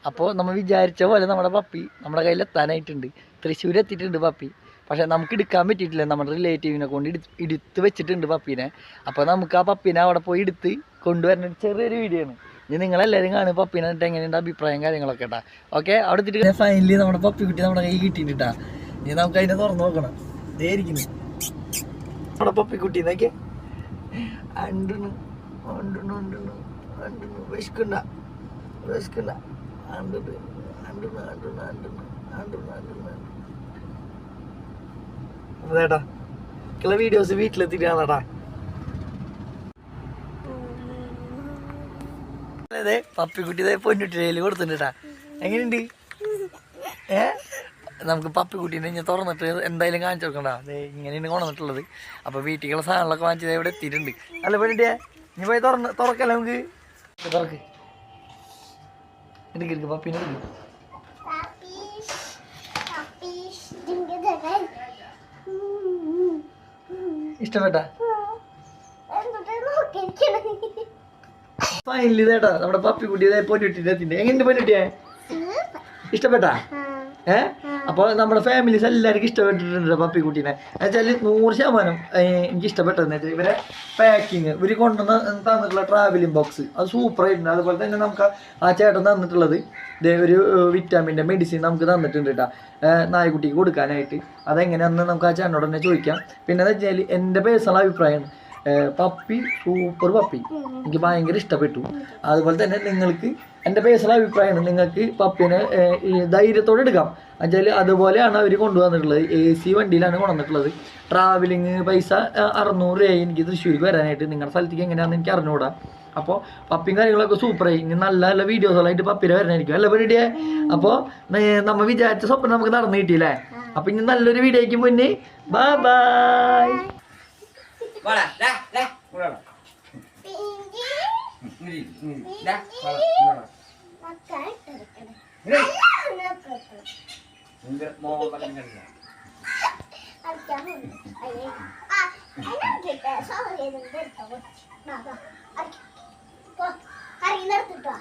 അപ്പോൾ നമ്മൾ വിചാരിച്ച പോലെ നമ്മുടെ പപ്പി നമ്മുടെ കയ്യിൽ എത്താനായിട്ടുണ്ട്. തൃശ്ശൂർ എത്തിയിട്ടുണ്ട് പപ്പി. പക്ഷേ നമുക്ക് എടുക്കാൻ പറ്റിയിട്ടില്ല. നമ്മുടെ റിലേറ്റീവിനെ കൊണ്ട് എടുത്ത് വെച്ചിട്ടുണ്ട് പപ്പീനെ. അപ്പോൾ നമുക്ക് ആ പപ്പീനെ അവിടെ പോയി എടുത്ത് കൊണ്ടുവരുന്ന ചെറിയൊരു വീഡിയോ ആണ്. ഇനി നിങ്ങളെല്ലാവരും കാണും പപ്പീനെ എന്നിട്ട് എങ്ങനെയുണ്ട് അഭിപ്രായം കാര്യങ്ങളൊക്കെ കേട്ടാ. ഓക്കെ, അവിടെ എത്തിയിട്ട് ഫൈനലി നമ്മുടെ പപ്പി കുട്ടി നമ്മുടെ കൈ കിട്ടിയിട്ടാ. ഇനി നമുക്ക് അതിനെ തുറന്ന് നോക്കണം. ഇതേ ഇരിക്കുന്നു നമ്മുടെ പപ്പിക്കുട്ടി. നോക്കിയേ, അണ്ടുന്നു അണ്ടുന്നു അണ്ടുന്നു അണ്ടുന്നു വിശക്കണ്ട വിശക്കണ്ട അണ്ടുന്നു അണ്ടുന്നു അണ്ടുന്നു അണ്ടുന്നു അണ്ടുന്നു അണ്ടുന്നു. അതേട്ടാ ഉള്ള വീഡിയോസ് വീട്ടിലെത്തിയിട്ട് കാണാട്ടാ. അതെ, പപ്പിക്കുട്ടി പൊന്നുട്ടിയിൽ കൊടുത്തിട്ടാ. എങ്ങനെയുണ്ട്? നമുക്ക് പപ്പിക്കുട്ടീനെ ഇങ്ങനെ തുറന്നിട്ട് എന്തായാലും കാണിച്ചു കൊടുക്കണ്ട. അതെ, ഇങ്ങനെയാണ് കൊണ്ടുവന്നിട്ടുള്ളത്. അപ്പോൾ വീട്ടിലുള്ള സാധനങ്ങളൊക്കെ വാങ്ങിച്ചത് ഇവിടെ എത്തിയിട്ടുണ്ട്. അല്ല പെണ്ണിട്ടിയെ, ഇനി പോയി തുറക്കല്ല നമുക്ക്. തുറക്ക്, എടുക്ക് പപ്പീനെ എടുക്കും. ഇഷ്ടപ്പെട്ട ഫൈനലി ഇതേട്ടാ നമ്മുടെ പപ്പിക്കുട്ടി പൊന്നുട്ടിന്റെ എത്തിണ്ട്. എങ്ങനെയുണ്ട് പൊന്നുട്ടിയെ? ഇഷ്ടപ്പെട്ടാ? അപ്പോൾ നമ്മുടെ ഫാമിലീസ് എല്ലാവർക്കും ഇഷ്ടപ്പെട്ടിട്ടുണ്ട് പപ്പിക്കുട്ടീനെ. എന്നുവെച്ചാൽ 100% എനിക്ക് ഇഷ്ടപ്പെട്ടതെന്ന് വെച്ചാൽ ഇവരെ പാക്കിങ്, ഇവർ കൊണ്ടുവന്ന് തന്നിട്ടുള്ള ട്രാവലിംഗ് ബോക്സ് അത് സൂപ്പറായിട്ടുണ്ട്. അതുപോലെ തന്നെ നമുക്ക് ആ ചേട്ടൻ തന്നിട്ടുള്ളത് ഇതേ ഒരു വിറ്റാമിൻ്റെ മെഡിസിൻ നമുക്ക് തന്നിട്ടുണ്ട് കേട്ടോ, നായക്കുട്ടിക്ക് കൊടുക്കാനായിട്ട്. അതെങ്ങനെയാണെന്ന് നമുക്ക് ആ ചേട്ടനോട് തന്നെ ചോദിക്കാം. പിന്നെ എന്ന് വെച്ചാൽ എൻ്റെ പേഴ്സണൽ അഭിപ്രായമാണ്, പപ്പി സൂപ്പർ പപ്പി, എനിക്ക് ഭയങ്കര ഇഷ്ടപ്പെട്ടു. അതുപോലെ തന്നെ നിങ്ങൾക്ക് എൻ്റെ പേഴ്സണൽ അഭിപ്രായമാണ്, നിങ്ങൾക്ക് പപ്പീനെ ധൈര്യത്തോടെ എടുക്കാം. എന്നുവെച്ചാൽ അതുപോലെയാണ് അവർ കൊണ്ടുവന്നിട്ടുള്ളത്. AC വണ്ടിയിലാണ് കൊണ്ടുവന്നിട്ടുള്ളത്. ട്രാവലിങ് പൈസ 600 രൂപയായി എനിക്ക് തൃശ്ശൂർക്ക് വരാനായിട്ട്. നിങ്ങളുടെ സ്ഥലത്തേക്ക് എങ്ങനെയാണെന്ന് എനിക്ക് അറിഞ്ഞുകൂടാ. അപ്പോൾ പപ്പിയും കാര്യങ്ങളൊക്കെ സൂപ്പറായി. ഇനി നല്ല നല്ല വീഡിയോസുകളായിട്ട് പപ്പിനെ വരാനായിരിക്കും അല്ല പരിപാടിയെ. അപ്പോൾ നമ്മൾ വിചാരിച്ച സ്വപ്നം നമുക്ക് നടന്നു കിട്ടിയില്ലേ. അപ്പോൾ ഇനി നല്ലൊരു വീഡിയോയ്ക്ക് മുന്നേ ബൈ ബൈ. നിർത്തിട്ടോ